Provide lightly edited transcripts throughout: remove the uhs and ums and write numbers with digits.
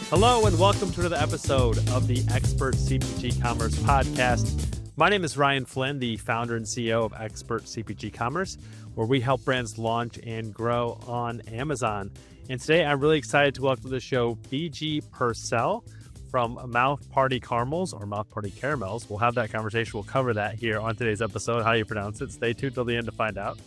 Hello and welcome to another episode of the ExpertCPG Commerce podcast. My name is Ryan Flynn, the founder and CEO of ExpertCPG Commerce, where we help brands launch and grow on Amazon. And today I'm really excited to welcome to the show BG Purcell from Mouth Party Caramels or Mouth Party Caramels. We'll have that conversation. We'll cover that here on today's episode, how you pronounce it. Stay tuned till the end to find out.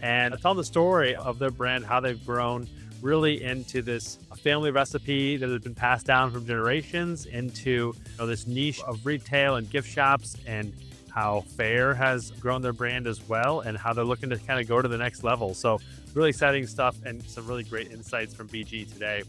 And tell the story of their brand, how they've grown really into this family recipe that has been passed down from generations into this niche of retail and gift shops, and how Fair has grown their brand as well, and how they're looking to kind of go to the next level. So really exciting stuff and some really great insights from BG today.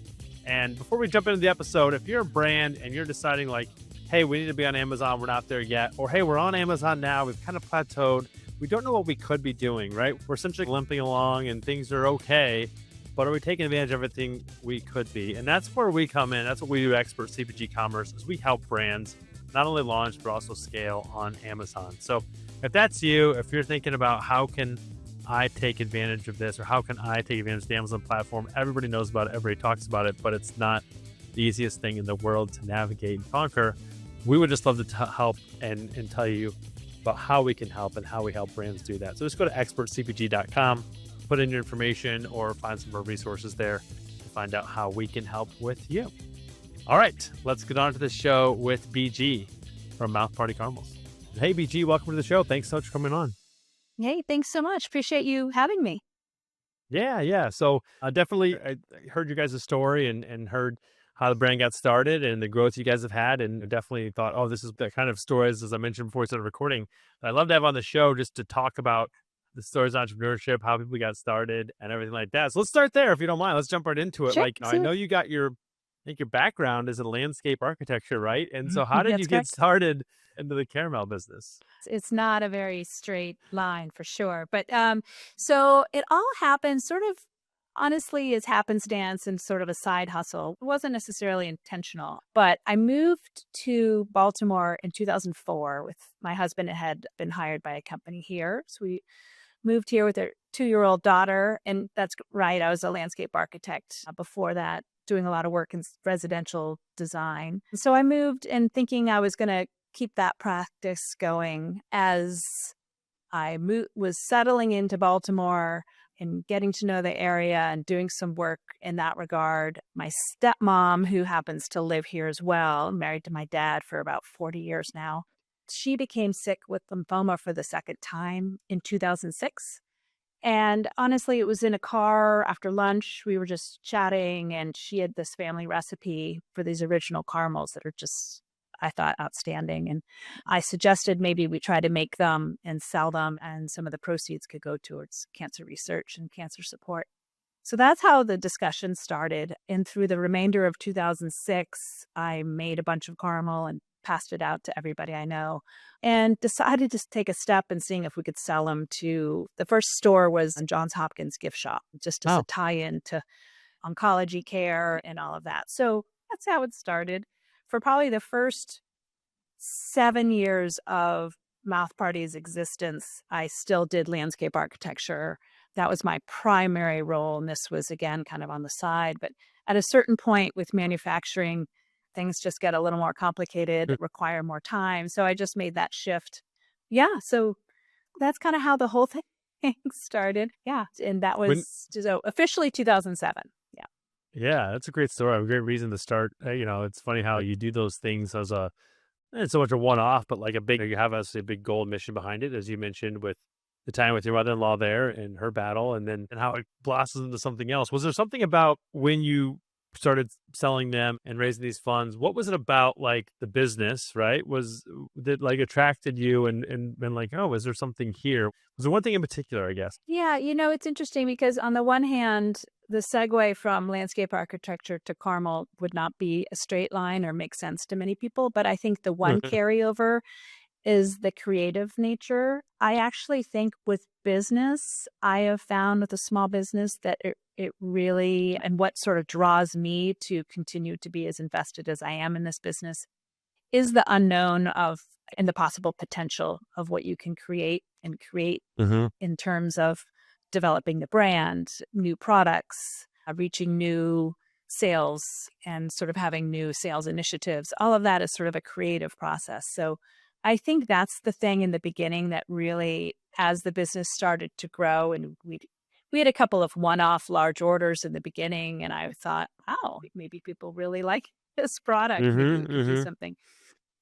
And before we jump into the episode, if you're a brand and you're deciding like, hey, we need to be on Amazon, we're not there yet, or hey, we're on Amazon now, we've kind of plateaued, we don't know what we could be doing, right? We're essentially limping along and things are okay, but are we taking advantage of everything we could be? And that's where we come in. That's what we do at ExpertCPG Commerce, is we help brands not only launch, but also scale on Amazon. So if that's you, if you're thinking about how can I take advantage of this, or how can I take advantage of the Amazon platform, everybody knows about it, everybody talks about it, but it's not the easiest thing in the world to navigate and conquer. We would just love to help and tell you about how we can help and how we help brands do that. So just go to expertcpg.com, put in your information, or find some more resources there to find out how we can help with you. All right, let's get on to the show with BG from Mouth Party Caramels. Hey, BG, welcome to the show. Thanks so much for coming on. Hey, thanks so much. Appreciate you having me. Yeah. So definitely I heard you guys' story and heard how the brand got started and the growth you guys have had, and definitely thought, oh, this is the kind of stories, as I mentioned before we started recording, that I'd love to have on the show, just to talk about the stories of entrepreneurship, how people got started and everything like that. So let's start there, if you don't mind. Let's jump right into it. Sure, I know you got I think your background is in landscape architecture, right? And so how did That's you get correct. started into the caramel business? It's not a very straight line for sure. But so it all happened sort of honestly as happenstance and sort of a side hustle. It wasn't necessarily intentional, but I moved to Baltimore in 2004 with my husband. Had been hired by a company here. So we moved here with our 2-year-old daughter. And that's right, I was a landscape architect before that, doing a lot of work in residential design. So I moved and thinking I was going to keep that practice going as I was settling into Baltimore and getting to know the area and doing some work in that regard. My stepmom, who happens to live here as well, married to my dad for about 40 years now, she became sick with lymphoma for the second time in 2006. And honestly, it was in a car after lunch. We were just chatting, and she had this family recipe for these original caramels that are just, I thought, outstanding. And I suggested maybe we try to make them and sell them, and some of the proceeds could go towards cancer research and cancer support. So that's how the discussion started. And through the remainder of 2006, I made a bunch of caramel and passed it out to everybody I know, and decided to take a step and seeing if we could sell them to, the first store was in Johns Hopkins gift shop, just as a tie-in to oncology care and all of that. So that's how it started. For probably the first 7 years of Mouth Party's existence, I still did landscape architecture. That was my primary role. And this was, again, kind of on the side. But at a certain point with manufacturing, things just get a little more complicated, require more time. So I just made that shift. Yeah. So that's kind of how the whole thing started. Yeah. And that was so officially 2007. Yeah. Yeah, that's a great story. A great reason to start. It's funny how you do those things as it's so much a one-off, but like you have a big goal and mission behind it, as you mentioned, with the time with your mother-in-law there and her battle, and how it blossoms into something else. Was there something about when you started selling them and raising these funds? What was it about, like, the business, right? Was that like attracted you and been like, oh, is there something here? Was there one thing in particular, I guess? Yeah. It's interesting because on the one hand, the segue from landscape architecture to caramel would not be a straight line or make sense to many people. But I think the one carryover is the creative nature. I actually think with business, I have found with a small business that it really, and what sort of draws me to continue to be as invested as I am in this business, is the unknown of and the possible potential of what you can create in terms of developing the brand, new products, reaching new sales and sort of having new sales initiatives. All of that is sort of a creative process. So I think that's the thing in the beginning that really, as the business started to grow, and we had a couple of one-off large orders in the beginning, and I thought, wow, maybe people really like this product. Maybe we could do Mm-hmm. something.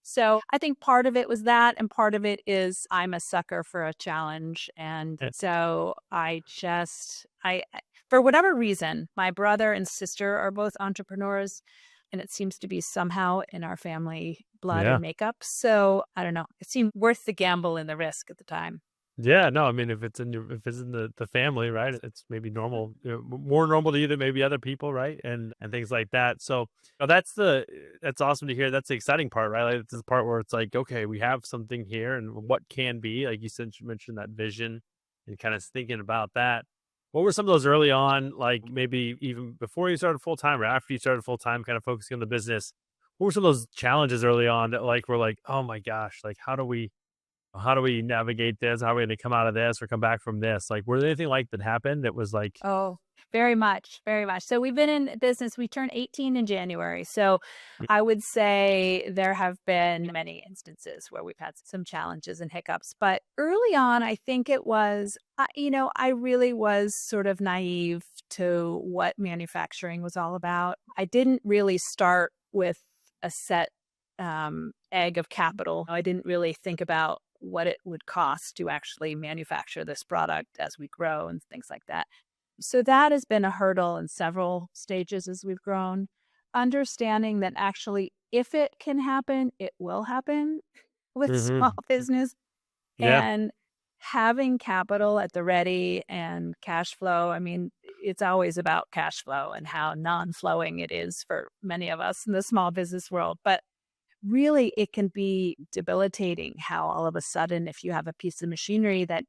So I think part of it was that, and part of it is I'm a sucker for a challenge. And so for whatever reason, my brother and sister are both entrepreneurs, and it seems to be somehow in our family blood or Yeah. makeup. So I don't know. It seemed worth the gamble and the risk at the time. Yeah, no, I mean, if it's in the family, right? It's maybe normal, more normal to you than maybe other people, right? And things like that. So that's awesome to hear. That's the exciting part, right? Like, it's the part where it's like, okay, we have something here, and what can be, like you mentioned that vision, and kind of thinking about that. What were some of those early on, like maybe even before you started full time or after you started full time, kind of focusing on the business? What were some of those challenges early on that like were like, oh my gosh, like how do we navigate this? How are we going to come out of this or come back from this? Like, were there anything like that happened that was like, Oh, very much, very much. So we've been in business. We turned 18 in January. So I would say there have been many instances where we've had some challenges and hiccups. But early on, I think it was, I really was sort of naive to what manufacturing was all about. I didn't really start with a set egg of capital. I didn't really think about what it would cost to actually manufacture this product as we grow and things like that. So that has been a hurdle in several stages as we've grown. Understanding that actually, if it can happen, it will happen with small mm-hmm, business, yeah, and having capital at the ready and cash flow. I mean, it's always about cash flow and how non flowing it is for many of us in the small business world. But really, it can be debilitating how all of a sudden, if you have a piece of machinery that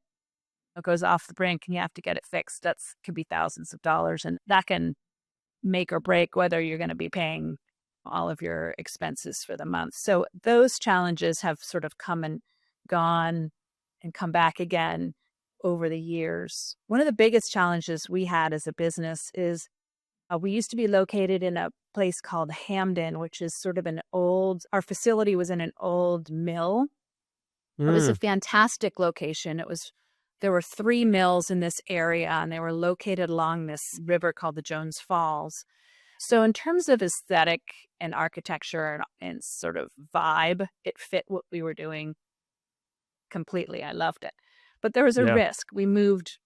goes off the brink and you have to get it fixed, that's could be thousands of dollars, and that can make or break whether you're going to be paying all of your expenses for the month. So those challenges have sort of come and gone and come back again over the years. One of the biggest challenges we had as a business is we used to be located in a place called Hamden, which is sort of our facility was in an old mill. It was a mm, fantastic location. There were 3 mills in this area, and they were located along this river called the Jones Falls. So in terms of aesthetic and architecture and sort of vibe, it fit what we were doing completely. I loved it. But there was a yeah, risk. We moved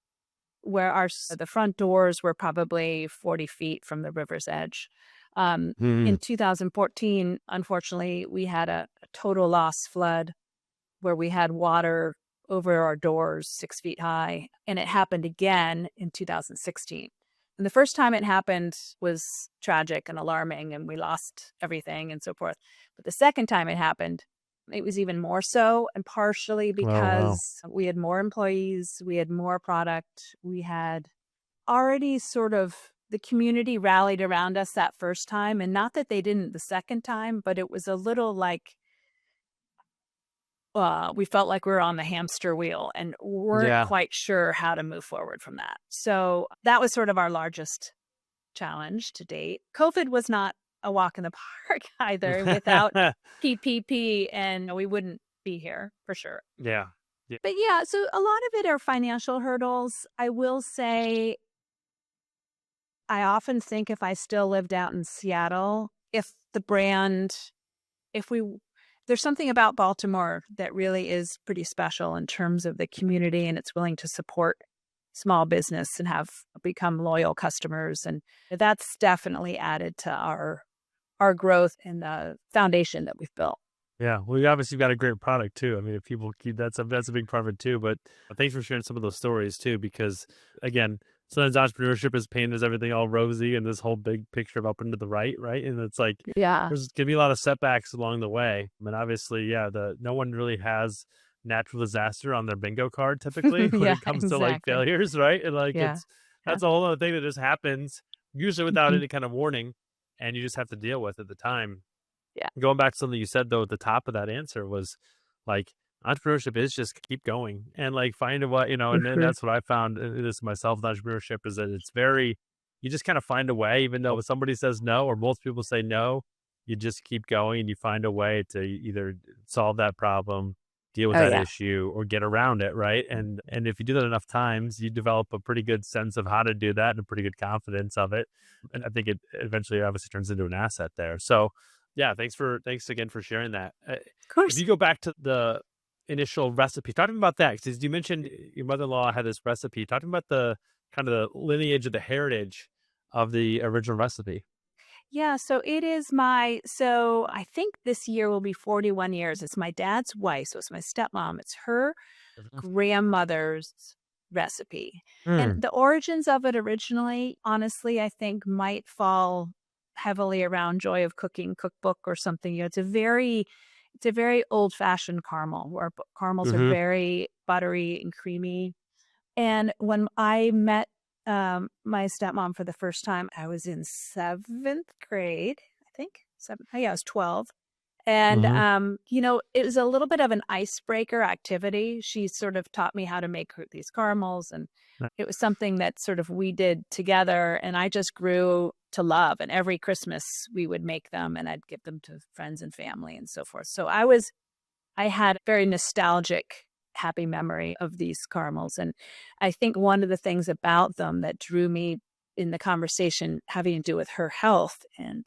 where the front doors were probably 40 feet from the river's edge. In mm, 2014, unfortunately, we had a total loss flood where we had water over our doors 6 feet high. And it happened again in 2016. And the first time it happened was tragic and alarming, and we lost everything and so forth. But the second time it happened, it was even more so, and partially oh wow, because we had more employees, we had more product, we had already sort of the community rallied around us that first time. And not that they didn't the second time, but it was a little like we felt like we were on the hamster wheel and weren't yeah, quite sure how to move forward from that. So that was sort of our largest challenge to date. COVID was not a walk in the park either. Without PPP, and we wouldn't be here for sure. yeah, yeah, But yeah, so a lot of it are financial hurdles. I will say, I often think if I still lived out in Seattle, if the brand, if we, there's something about Baltimore that really is pretty special in terms of the community, and it's willing to support small business and have become loyal customers. And that's definitely added to our growth and the foundation that we've built. yeah. Well, you obviously got a great product too. I mean, if people keep that's a big part of it too. But thanks for sharing some of those stories too, because again, sometimes entrepreneurship is painted as everything all rosy and this whole big picture of up and to the right, right? And it's like Yeah. there's gonna be a lot of setbacks along the way. I mean, obviously, yeah, the no one really has natural disaster on their bingo card typically when Yeah, it comes to like exactly. failures, right? And like Yeah. Yeah. that's a whole other thing that just happens usually without Mhm. any kind of warning, and you just have to deal with at the time. Yeah. Going back to something you said though at the top of that answer was like entrepreneurship is just keep going and like find what, and then For that's what I found in this myself with entrepreneurship is that it's very you just kind of find a way, even though if somebody says no or most people say no, you just keep going and you find a way to either solve that problem, deal with Oh, that yeah. issue, or get around it, right? And if you do that enough times, you develop a pretty good sense of how to do that and a pretty good confidence of it. And I think it eventually obviously turns into an asset there. So yeah, thanks again for sharing that. Of If course. you go back to the initial recipe, talking about that, because you mentioned your mother-in-law had this recipe. Talking about the kind of the lineage of the heritage of the original recipe. Yeah, so I think this year will be 41 years. It's my dad's wife, so it's my stepmom. It's her Mhm. grandmother's recipe. And Mm, the origins of it originally, honestly, I think might fall heavily around Joy of Cooking cookbook or something. It's a very old-fashioned caramel where caramels are mhm, very buttery and creamy. And when I met my stepmom for the first time, I was in seventh grade, I think. Yeah, I was 12. And, mhm. it was a little bit of an icebreaker activity. She sort of taught me how to make these caramels. And it was something that sort of we did together. And I just grew to love. And every Christmas we would make them and I'd give them to friends and family and so forth. So I had very nostalgic, happy memory of these caramels, and I think one of the things about them that drew me in the conversation having to do with her health and,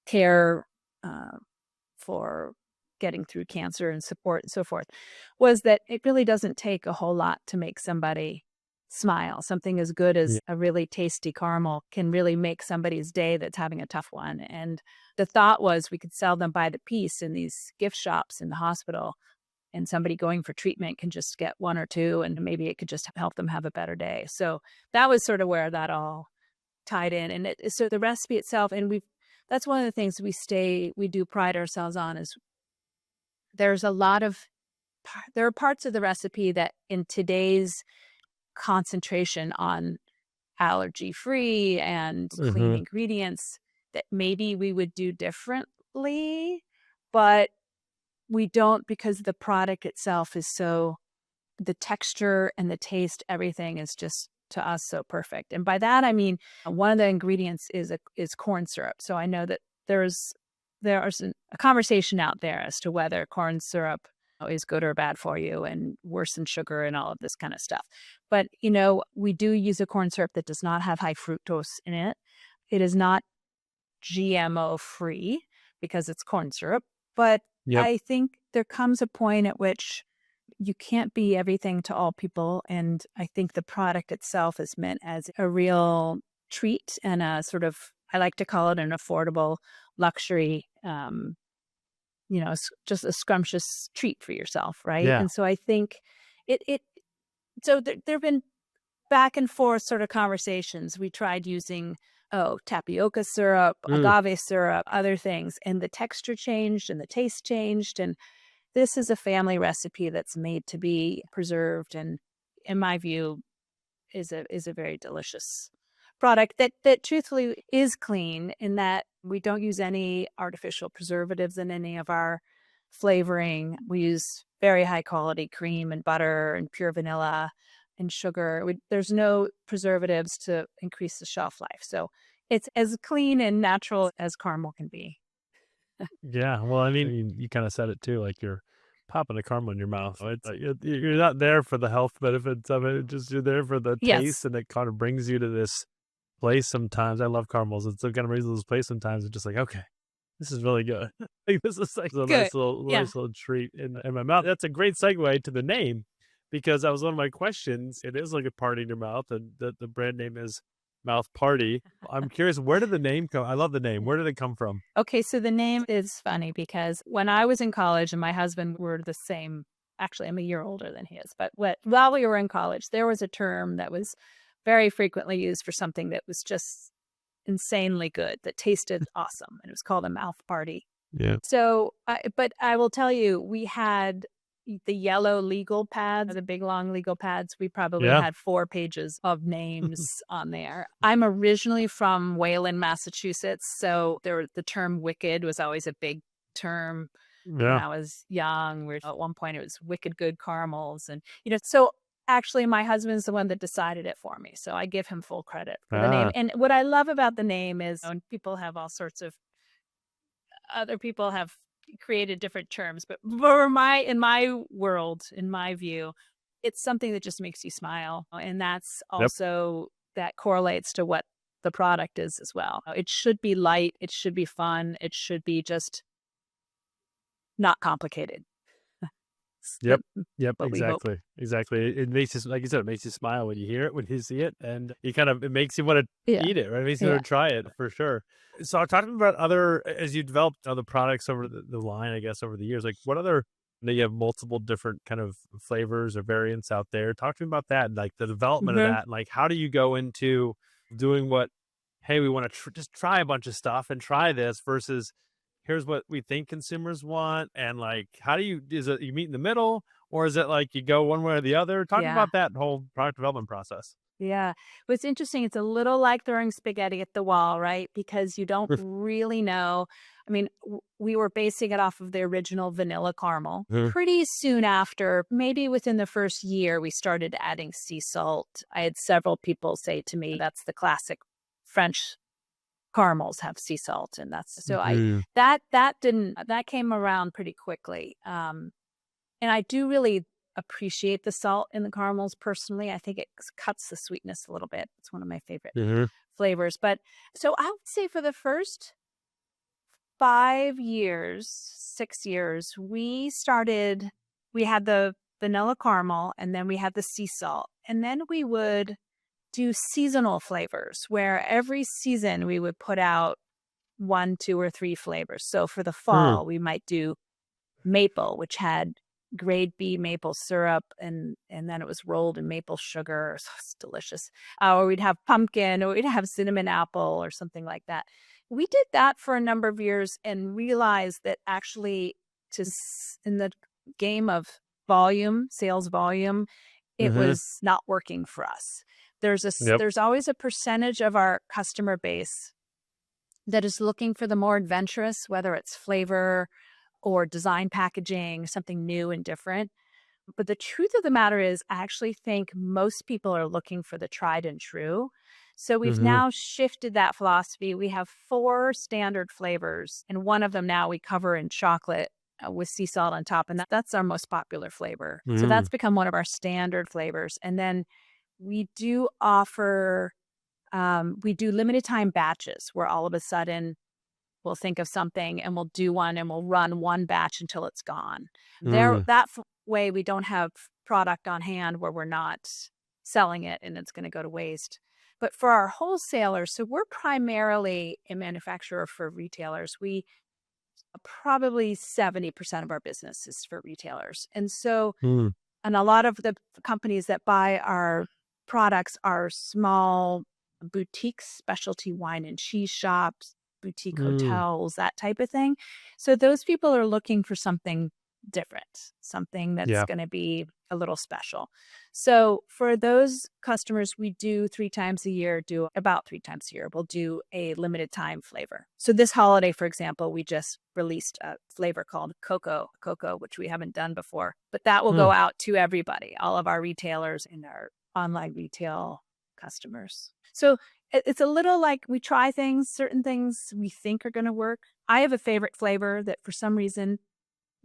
care, uh, for getting through cancer and support and so forth, was that it really doesn't take a whole lot to make somebody smile. Something as good Yeah. as a really tasty caramel can really make somebody's day that's having a tough one, and the thought was we could sell them by the piece in these gift shops in the hospital, and somebody going for treatment can just get 1 or 2, and maybe it could just help them have a better day. So that was sort of where that all tied in, and so the recipe itself, and that's one of the things we do pride ourselves on is there's a lot of there are parts of the recipe that in today's concentration on allergy free and clean Mhm. ingredients that maybe we would do differently, but we don't because the product itself is so the texture and the taste, everything is just to us so perfect. And by that I mean one of the ingredients is corn syrup. So I know that there's a conversation out there as to whether corn syrup is good or bad for you and worse than sugar and all of this kind of stuff. But we do use a corn syrup that does not have high fructose in it. It is not GMO free because it's corn syrup. But Yep. I think there comes a point at which you can't be everything to all people. And I think the product itself is meant as a real treat and a sort of, I like to call it an affordable luxury, just a scrumptious treat for yourself. Right. Yeah. And so I think it so there have been back and forth sort of conversations. We tried using, tapioca syrup, Mm. agave syrup, other things, and the texture changed and the taste changed. And this is a family recipe that's made to be preserved and, in my view, is a very delicious product that truthfully is clean in that we don't use any artificial preservatives in any of our flavoring. We use very high quality cream and butter and pure vanilla and sugar. There's no preservatives to increase the shelf life. So it's as clean and natural as caramel can be. Yeah. Well, I mean, you kind of said it too, like you're popping a caramel in your mouth. It's you're not there for the health benefits of it. Just you're there for the taste, Yes. and it kind of brings you to this place. Sometimes I love caramels. It's kind of brings you to this place. Sometimes it's just like, okay, this is really good. Like this is like a Good. Yeah. nice little treat in my mouth. That's a great segue to the name because that was one of my questions. It is like a party in your mouth, and the brand name is Mouth Party. I'm curious, where did the name come? I love the name. Where did it come from? Okay, so the name is funny because when I was in college and my husband were the same, actually, I'm a year older than he is, but while we were in college, there was a term that was very frequently used for something that was just insanely good, that tasted awesome, and it was called a mouth party. Yeah. So, but I will tell you, we had the yellow legal pads, the big long legal pads. We probably Yeah. had 4 pages of names on there. I'm originally from Wayland, Massachusetts, so the term wicked was always a big term when Yeah. I was young. At one point it was wicked good caramels, and so actually, my husband's the one that decided it for me. So I give him full credit for the name. Ah, And what I love about the name is when people have all sorts of other people have created different terms, but in my world, in my view, it's something that just makes you smile. And that's yep, also that correlates to what the product is as well. It should be light, it should be fun, it should be just not complicated. yep, That's yep, what we hope. exactly. It makes you, like you said, it makes you smile when you hear it, when you see it, and it makes you want to Yeah. eat it, right? It makes you Yeah. want to try it for sure. So talking about as you developed other products over the line, I guess over the years, like what other, you have multiple different kind of flavors or variants out there. Talk to me about that, like the development of Mhm. that, and like how do you go into doing what? Hey, we want to just try a bunch of stuff and try this versus here's what we think consumers want, and like how do you is it you meet in the middle, or is it like you go one way or the other? Talk Yeah. about that whole product development process. Yeah. What's interesting, it's a little like throwing spaghetti at the wall, right? Because you don't really know. I mean, we were basing it off of the original vanilla caramel. Mhm. Pretty soon after, maybe within the first year, we started adding sea salt. I had several people say to me, that's the classic French caramels have sea salt. And that's so I Mhm. that didn't that came around pretty quickly. And I do really appreciate the salt in the caramels personally. I think it cuts the sweetness a little bit. It's one of my favorite Mhm. flavors. But so I would say for the first 5 years, 6 years, we had the vanilla caramel and then we had the sea salt. And then we would do seasonal flavors where every season we would put out one, two, or three flavors. So for the Mm. fall, we might do maple, which had grade B maple syrup, and then it was rolled in maple sugar. So it's delicious. Or we'd have pumpkin, or we'd have cinnamon apple, or something like that. We did that for a number of years and realized that actually, in the game of volume, sales volume, it Mhm. was not working for us. Yep. There's always a percentage of our customer base that is looking for the more adventurous, whether it's flavor or design packaging, something new and different. But the truth of the matter is, I actually think most people are looking for the tried and true. So we've Mhm. now shifted that philosophy. We have four standard flavors, and one of them now we cover in chocolate with sea salt on top. And that's our most popular flavor. So Mm. that's become one of our standard flavors. And then we do offer, we do limited time batches where all of a sudden we'll think of something and we'll do one and we'll run one batch until it's gone. Mm. Way we don't have product on hand where we're not selling it and it's going to go to waste. But for our wholesalers, so we're primarily a manufacturer for retailers. We probably 70% of our business is for retailers. Mm. And a lot of the companies that buy our products are small boutiques, specialty wine and cheese shops, boutique Mm. hotels, that type of thing. So those people are looking for something different, something that's Yeah. going to be a little special. So for those customers, we do about 3 times a year, we'll do a limited time flavor. So this holiday, for example, we just released a flavor called cocoa, which we haven't done before, but that will go Mm. out to everybody, all of our retailers and our online retail customers. So it's a little like we try things, certain things we think are going to work. I have a favorite flavor that for some reason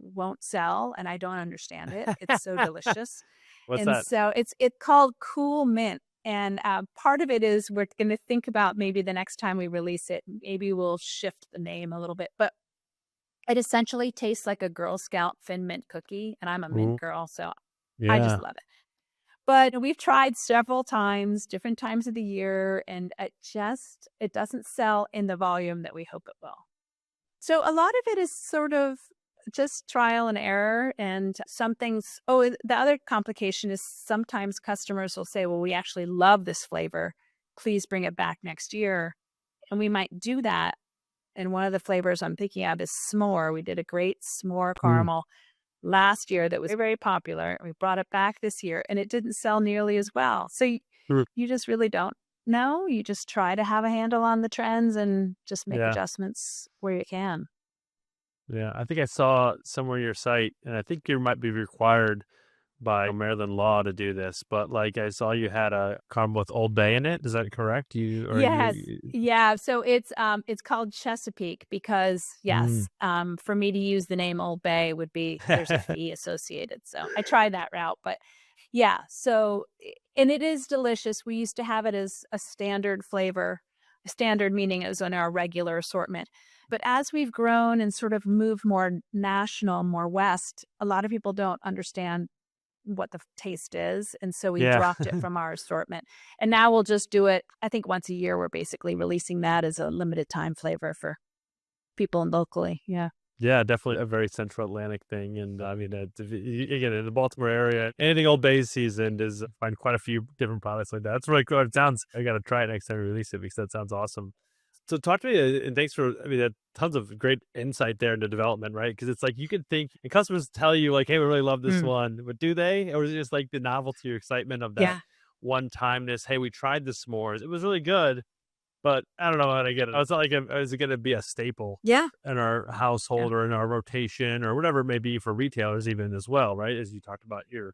won't sell, and I don't understand it. It's so delicious. What's And that? so it's called Cool Mint. And part of it is we're going to think about maybe the next time we release it, maybe we'll shift the name a little bit. But it essentially tastes like a Girl Scout Thin Mint cookie. And I'm a mint Ooh. girl, so I just Yeah. love it. But we've tried several times, different times of the year, and it doesn't sell in the volume that we hope it will. So a lot of it is sort of just trial and error. And some things, the other complication is sometimes customers will say, well, we actually love this flavor. Please bring it back next year. And we might do that. And one of the flavors I'm thinking of is s'more. We did a great s'more Mm. caramel last year that was very, very popular. We brought it back this year and it didn't sell nearly as well. So Mm. you just really don't know. You just try to have a handle on the trends and just make Yeah. adjustments where you can. Yeah. I think I saw somewhere your site, and I think you might be required. by Maryland law to do this, but like I saw you had a caramel with Old Bay in it. Is that correct? You or Yes. you? Yeah. So it's called Chesapeake because Mm. yes, for me to use the name Old Bay would be there's a fee associated. So I tried that route, but yeah. So and it is delicious. We used to have it as a standard flavor, standard meaning it was on our regular assortment. But as we've grown and sort of moved more national, more west, a lot of people don't understand what the taste is, and so we Yeah. dropped it from our assortment. And now we'll just do it, I think once a year, we're basically releasing that as a limited time flavor for people locally. Yeah. Yeah, definitely a very Central Atlantic thing, and I mean, again, in the Baltimore area, anything Old Bay seasoned is find quite a few different products like that. That's really cool. It sounds. I got to try it next time we release it because that sounds awesome. So talk to me, and thanks for. I mean, tons of great insight there into development, right? Because it's like you can think, and customers tell you like, "Hey, we really love this Mm. one," but do they, or is it just like the novelty or excitement of that Yeah. one timeness? Hey, we tried the s'mores; it was really good, but I don't know how to get it. It's not like is it going to be a staple Yeah. in our Yeah. household or in our rotation or whatever it may be for retailers even as well, right? As you talked about your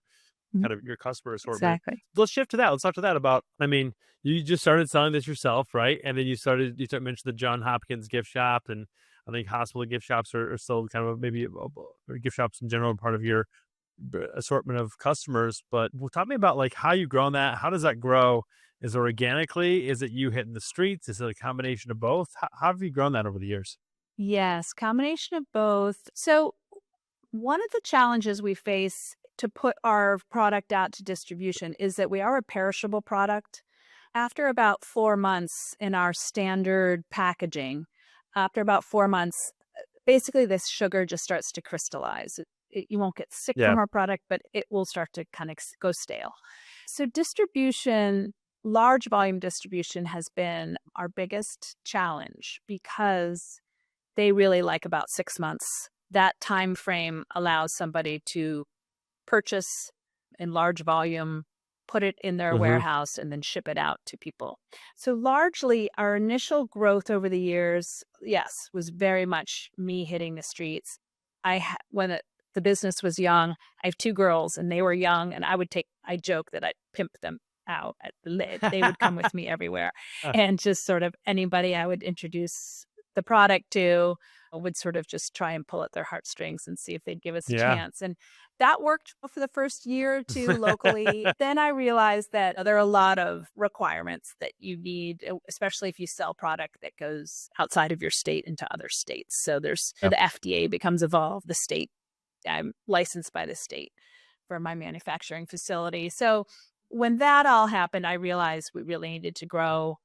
Mhm. kind of your customer assortment. Exactly. Let's shift to that. Let's talk to that about, I mean, you just started selling this yourself, right? And then you mentioned the John Hopkins gift shop, and I think hospital gift shops are still kind of maybe or gift shops in general part of your assortment of customers. But talk to me about like how you grown that. How does that grow? Is it organically? Is it you hitting the streets? Is it a combination of both? How have you grown that over the years? Yes, combination of both. So one of the challenges we face to put our product out to distribution is that we are a perishable product. After about 4 months in our standard packaging, after about 4 months, basically this sugar just starts to crystallize. You won't get sick Yeah. from our product, but it will start to kind of go stale. So distribution, large volume distribution has been our biggest challenge because they really like about 6 months. That time frame allows somebody to purchase in large volume, put it in their Hmm. warehouse, and then ship it out to people. So largely, our initial growth over the years, yes, was very much me hitting the streets. When the business was young, I have two girls, and they were young, and I joke that I'd pimp them out at the lid. They would come with me everywhere, and just sort of anybody I would introduce the product to would sort of just try and pull at their heartstrings and see if they'd give us a Yeah. chance. And that worked for the first year or two locally. Then I realized that there are a lot of requirements that you need, especially if you sell product that goes outside of your state into other states. So Yeah. the FDA becomes involved, the state. I'm licensed by the state for my manufacturing facility. So when that all happened, I realized we really needed to grow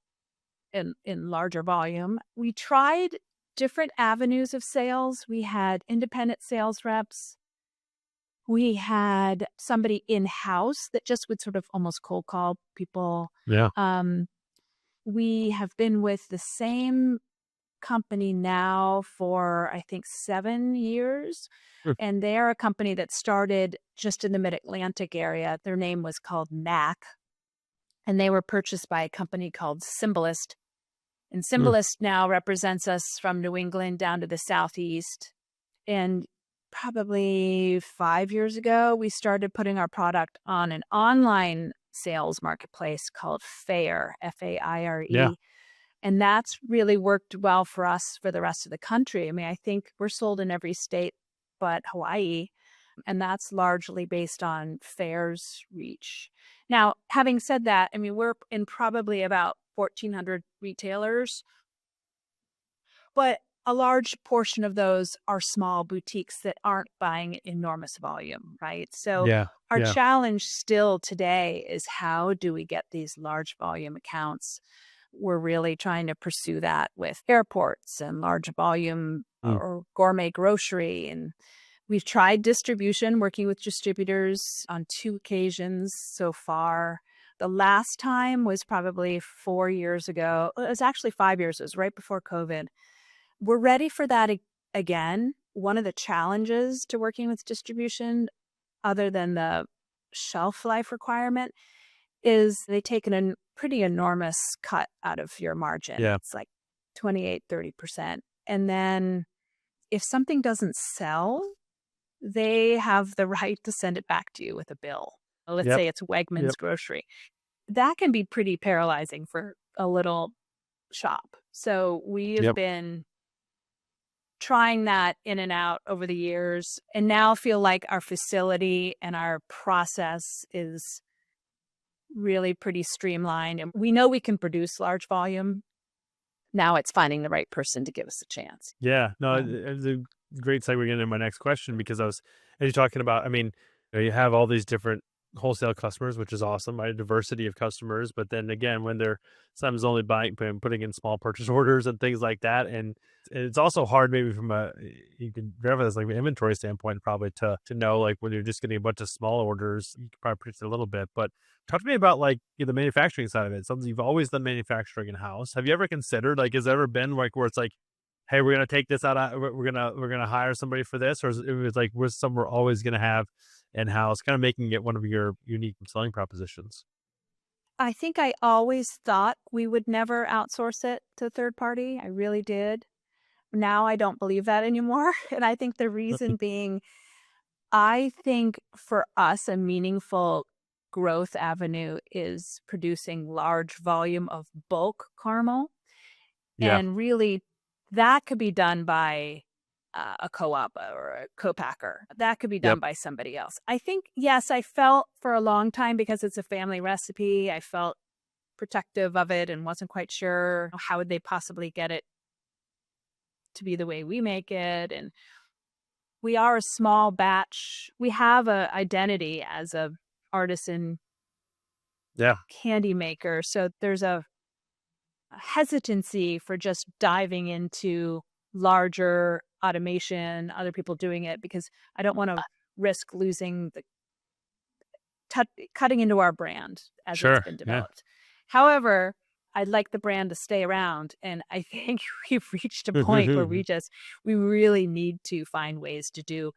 in larger volume. We tried different avenues of sales. We had independent sales reps. We had somebody in-house that just would sort of almost cold call people. Yeah. Um, we have been with the same company now for, I think, 7 years. Mm. And they're a company that started just in the Mid-Atlantic area. Their name was called NAC, and they were purchased by a company called Symbolist. And Mm. Symbolist now represents us from New England down to the Southeast. And probably 5 years ago, we started putting our product on an online sales marketplace called Fair, Yeah. Faire. And that's really worked well for us for the rest of the country. I mean, I think we're sold in every state but Hawaii, and that's largely based on Fair's reach. Now, having said that, I mean, we're in probably about 1,400 retailers, but a large portion of those are small boutiques that aren't buying enormous volume, right? So Yeah. our Yeah. challenge still today is how do we get these large volume accounts? We're really trying to pursue that with airports and large volume Mm. or gourmet grocery. And we've tried distribution, working with distributors on 2 occasions so far. The last time was probably 4 years ago. It was actually 5 years. It was right before COVID. We're ready for that again. One of the challenges to working with distribution, other than the shelf life requirement, is they take pretty enormous cut out of your margin. Yeah. It's like 28, 30%. And then if something doesn't sell, they have the right to send it back to you with a bill. Let's Yep. say it's Wegmans Yep. grocery. That can be pretty paralyzing for a little shop. So we have Yep. been trying that in and out over the years, and now feel like our facility and our process is really pretty streamlined. And we know we can produce large volume. Now it's finding the right person to give us a chance. Yeah, no, Um, it's a great segue into my next question because as you're talking about, I mean, you have all these different wholesale customers, which is awesome, right? Diversity of customers, but then again, when they're sometimes only buying, putting in small purchase orders and things like that, and it's also hard maybe from a you can verify this like an inventory standpoint probably to know like when you're just getting a bunch of small orders, you can probably predict it a little bit, but talk to me about like the manufacturing side of it. Something you've always done manufacturing in house. Have you ever considered like has there ever been like where it's like, hey, we're gonna take this out. We're gonna hire somebody for this, or is it was like we're some we're always gonna have in house, kind of making it one of your unique selling propositions. I think I always thought we would never outsource it to third party. I really did. Now I don't believe that anymore. And I think the reason being, I think for us, a meaningful growth avenue is producing large volume of bulk caramel. Yeah. And really, that could be done by a co-op or a co-packer. That could be done Yep. by somebody else. I think, yes, I felt for a long time because it's a family recipe, I felt protective of it and wasn't quite sure how would they possibly get it to be the way we make it. And we are a small batch. We have a identity as a artisan Yeah. candy maker. So there's a hesitancy for just diving into larger automation, other people doing it, because I don't want to risk losing the cutting into our brand as it's Sure. been Yeah. developed. However, I'd like the brand to stay around. And I think we've reached a point where we really need to find ways to do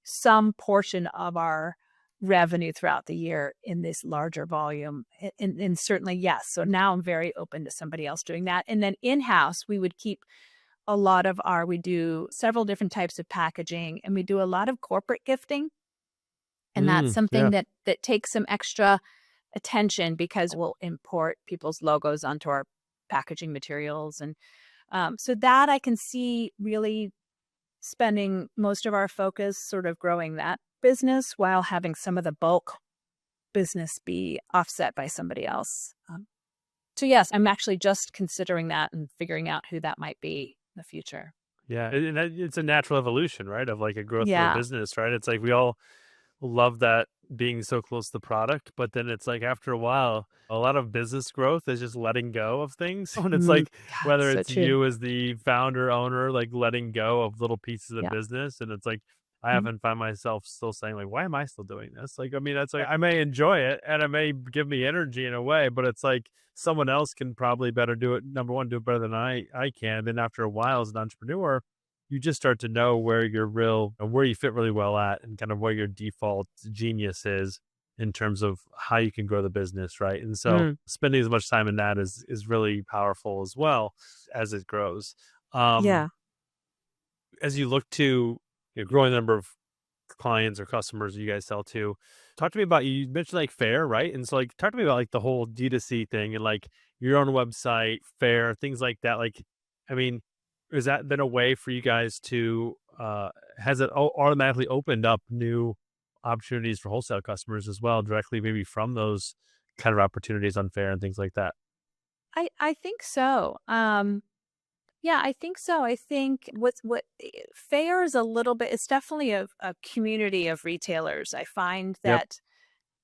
some portion of our revenue throughout the year in this larger volume. And certainly, yes. So now I'm very open to somebody else doing that. And then in-house, we would keep we do several different types of packaging, and we do a lot of corporate gifting. And that's something Yeah. that takes some extra attention because we'll import people's logos onto our packaging materials. And so that I can see really spending most of our focus sort of growing that business while having some of the bulk business be offset by somebody else. So yes, I'm actually just considering that and figuring out who that might be in the future. Yeah. It's a natural evolution, right? Of like a growth of a Yeah. business, right? It's like we all love that being so close to the product, but then it's like after a while, a lot of business growth is just letting go of things. And it's Mm, like yeah, whether so it's true. you as the founder, owner, like letting go of little pieces of Yeah. business. And it's like I Mhm. often find myself still saying, like, why am I still doing this? Like, I mean, that's like I may enjoy it and it may give me energy in a way, but it's like someone else can probably better do it. Number one, do it better than I can. Then after a while as an entrepreneur, you just start to know where where you fit really well at and kind of where your default genius is in terms of how you can grow the business, right? And so Mm, spending as much time in that is really powerful as well as it grows. Um, yeah. as you look to growing the number of clients or customers you guys sell to, talk to me about you mentioned like Fair, right? And so like talk to me about like the whole D2C thing and like your own website, Fair, things like that. Like, I mean, has that been a way for you guys to has it automatically opened up new opportunities for wholesale customers as well, directly maybe from those kind of opportunities on Fair and things like that? I think so. Yeah, I think so. I think Fair is a little bit, it's definitely a community of retailers. I find Yep. that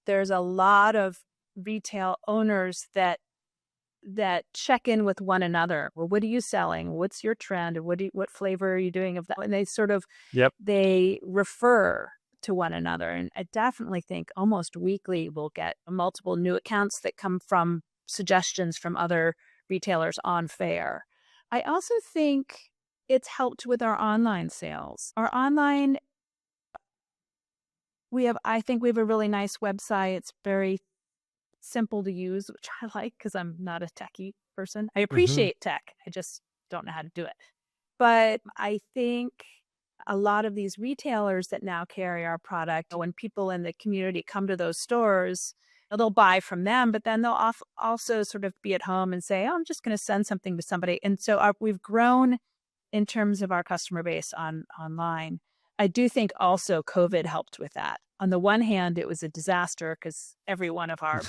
there's a lot of retail owners that check in with one another. Well, what are you selling? What's your trend? Or what flavor are you doing of that? And they sort of Yep. they refer to one another. And I definitely think almost weekly we'll get multiple new accounts that come from suggestions from other retailers on Fair. I also think it's helped with our online sales. Our online, I think we have a really nice website. It's very simple to use, which I like because I'm not a techie person. I Hmm. appreciate tech. I just don't know how to do it. But I think a lot of these retailers that now carry our product, when people in the community come to those stores, they'll buy from them, but then they'll also sort of be at home and say, oh, I'm just going to send something to somebody. And so we've grown in terms of our customer base online. I do think also COVID helped with that. On the one hand, it was a disaster because every one of our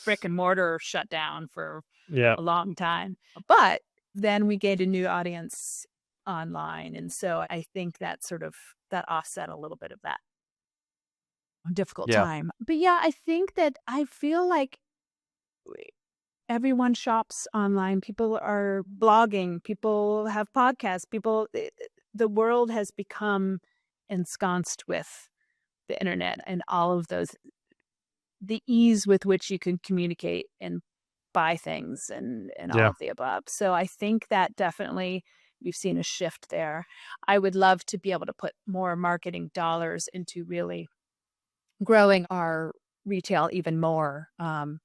brick and mortar shut down for Yeah. a long time. But then we gained a new audience online. And so I think that that offset a little bit of that difficult Yeah. time. But yeah, I think that I feel like everyone shops online. People are blogging. People have podcasts. The world has become ensconced with the internet and all of those, the ease with which you can communicate and buy things and all Yeah. of the above. So I think that definitely we've seen a shift there. I would love to be able to put more marketing dollars into really growing our retail even more. I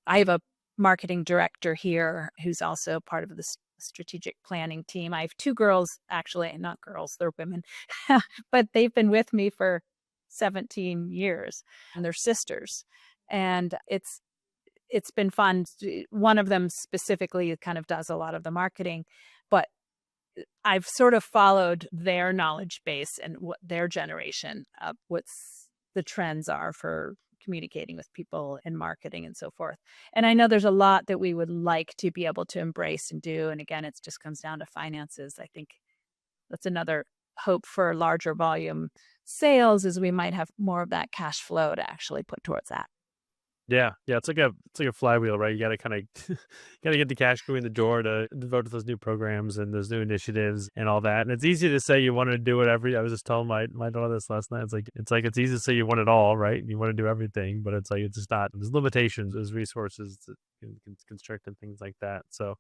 have a marketing director here who's also part of the strategic planning team. I have two girls, actually, not girls, they're women, but they've been with me for 17 years and they're sisters. And it's been fun. One of them specifically kind of does a lot of the marketing, but I've sort of followed their knowledge base and what their generation of what's the trends are for communicating with people and marketing and so forth. And I know there's a lot that we would like to be able to embrace and do. And again, it just comes down to finances. I think that's another hope for larger volume sales is we might have more of that cash flow to actually put towards that. Yeah, it's like a flywheel, right? You got to kind of got to get the cash going in the door to devote to those new programs and those new initiatives and all that. And it's easy to say you want to do it I was just telling my daughter this last night. It's easy to say you want it all, right? And you want to do everything, but it's like it's just not. There's limitations, there's resources that can constrict and things like that. So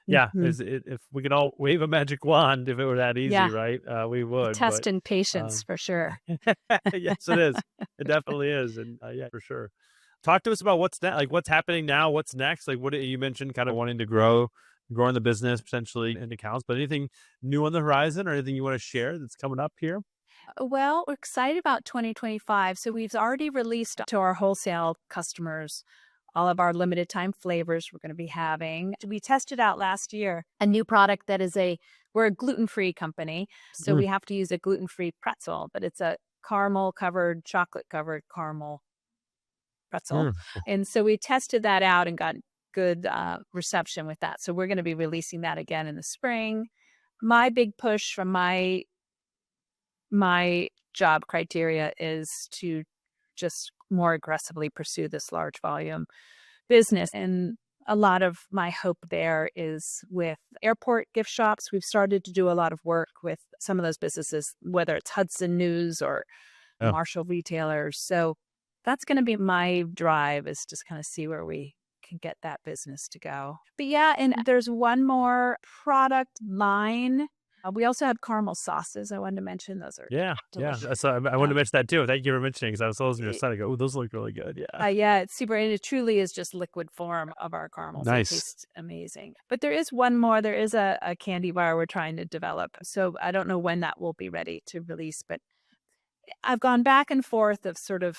yeah, if we could all wave a magic wand, if it were that easy, Yeah. right? We would. Test But and patience for sure. yes, it is. It definitely is, and yeah, for sure. Talk to us about what's what's happening now. What's next? Like what you mentioned, kind of wanting to growing the business potentially in accounts. But anything new on the horizon, or anything you want to share that's coming up here? Well, we're excited about 2025. So we've already released to our wholesale customers all of our limited time flavors we're going to be having. We tested out last year a new product that we're a gluten-free company. So we have to use a gluten-free pretzel, but it's a chocolate covered caramel pretzel. And so we tested that out and got good reception with that. So we're going to be releasing that again in the spring. My big push from my job criteria is to just more aggressively pursue this large volume business. And a lot of my hope there is with airport gift shops. We've started to do a lot of work with some of those businesses, whether it's Hudson News or Marshall retailers. So that's going to be my drive, is just kind of see where we can get that business to go. But yeah, and there's one more product line. We also have caramel sauces. I wanted to mention those are delicious. So I wanted to mention that too. Thank you for mentioning, because I was listening to your side. I go, oh, those look really good. Yeah. Yeah, it's super. And it truly is just liquid form of our caramels. Nice. It tastes amazing. But there is one more. There is a candy bar we're trying to develop. So I don't know when that will be ready to release. But I've gone back and forth of sort of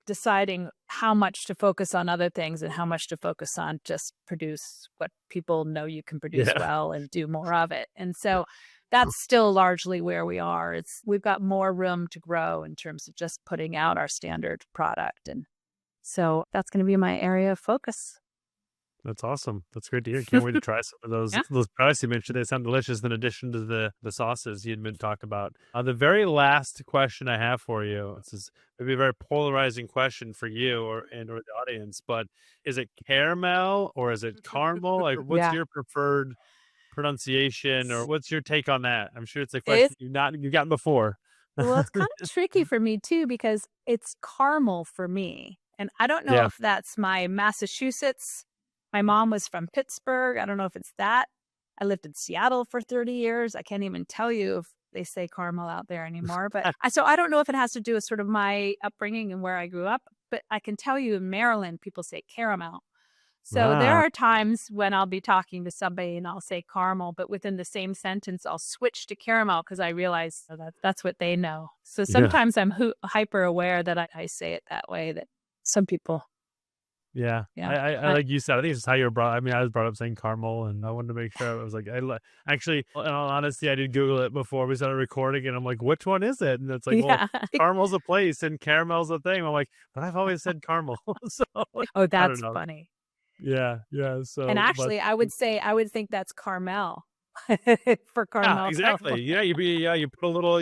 deciding how much to focus on other things and how much to focus on just produce what people know you can produce well and do more of it. And so that's still largely where we are. We've got more room to grow in terms of just putting out our standard product. And so that's going to be my area of focus. That's awesome. That's great to hear. Can't wait to try some of those products you mentioned. They sound delicious in addition to the sauces you'd been talking about. The very last question I have for you, this is maybe a very polarizing question for you or the audience, but is it caramel or is it caramel? Like, what's your preferred pronunciation, or what's your take on that? I'm sure it's a question you've gotten before. Well, it's kind of tricky for me too, because it's caramel for me. And I don't know if that's my Massachusetts. My mom was from Pittsburgh. I don't know if it's that. I lived in Seattle for 30 years. I can't even tell you if they say caramel out there anymore. But so I don't know if it has to do with sort of my upbringing and where I grew up. But I can tell you in Maryland, people say caramel. So there are times when I'll be talking to somebody and I'll say caramel, but within the same sentence, I'll switch to caramel because I realize that's what they know. So Yeah. sometimes I'm hyper aware that I say it that way, that some people, Yeah. yeah. I like you said, I think it's just how you were brought. I mean, I was brought up saying caramel, and I wanted to make sure I was like, actually, in all honesty, I did Google it before we started recording, and I'm like, which one is it? And it's like, well, Yeah. caramel's a place and caramel's a thing. I'm like, but I've always said caramel. So Oh, I don't that's know. funny. Yeah. And So, but actually, I would think that's Carmel for yeah, Carmel. exactly. Yeah, you put a little,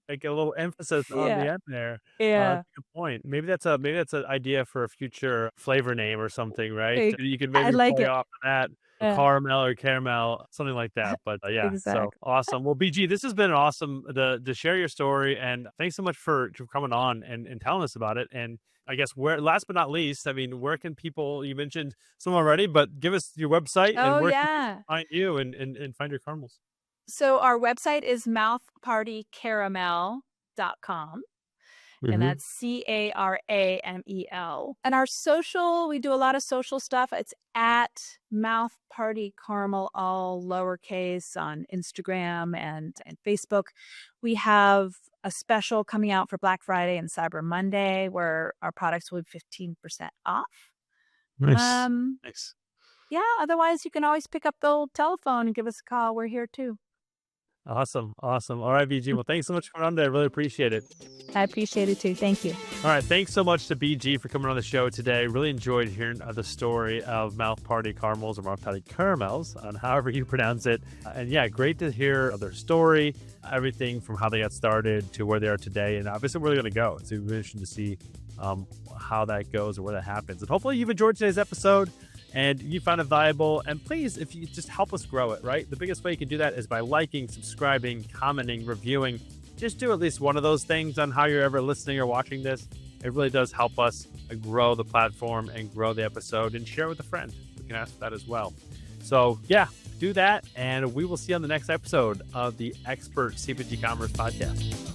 like a little emphasis on the Yeah. end there. Yeah. Good point. Maybe that's an idea for a future flavor name or something, right? I You could I maybe like play it. off of that, Yeah, caramel or caramel, something like that. But yeah, so exactly. awesome. Well, BG, this has been awesome to share your story, and thanks so much for coming on and telling us about it. And I guess where, last but not least, I mean, where can people? You mentioned some already, but give us your website and Oh, where can people yeah. find you and find your caramels. So our website is mouthpartycaramel.com. And Mm-hmm. that's Caramel. And our social, we do a lot of social stuff. It's at Mouth Party Caramel, all lowercase, on Instagram and Facebook. We have a special coming out for Black Friday and Cyber Monday where our products will be 15% off. Nice, Um, nice. yeah, otherwise you can always pick up the old telephone and give us a call. We're here too. Awesome. Awesome. All right, BG. Well, thanks so much for coming on today. I really appreciate it. I appreciate it too. Thank you. All right. Thanks so much to BG for coming on the show today. Really enjoyed hearing the story of Mouth Party Caramels or Mouth Party Caramels, on however you pronounce it. And yeah, great to hear their story, everything from how they got started to where they are today. And obviously where they're going to go. It's interesting to see how that goes or where that happens. And hopefully you've enjoyed today's episode and you found it valuable. And please, if you just help us grow it, right? The biggest way you can do that is by liking, subscribing, commenting, reviewing. Just do at least one of those things on how you're ever listening or watching this. It really does help us grow the platform and grow the episode, and share it with a friend. We can ask for that as well. So yeah, do that. And we will see you on the next episode of the Expert CPG Commerce Podcast.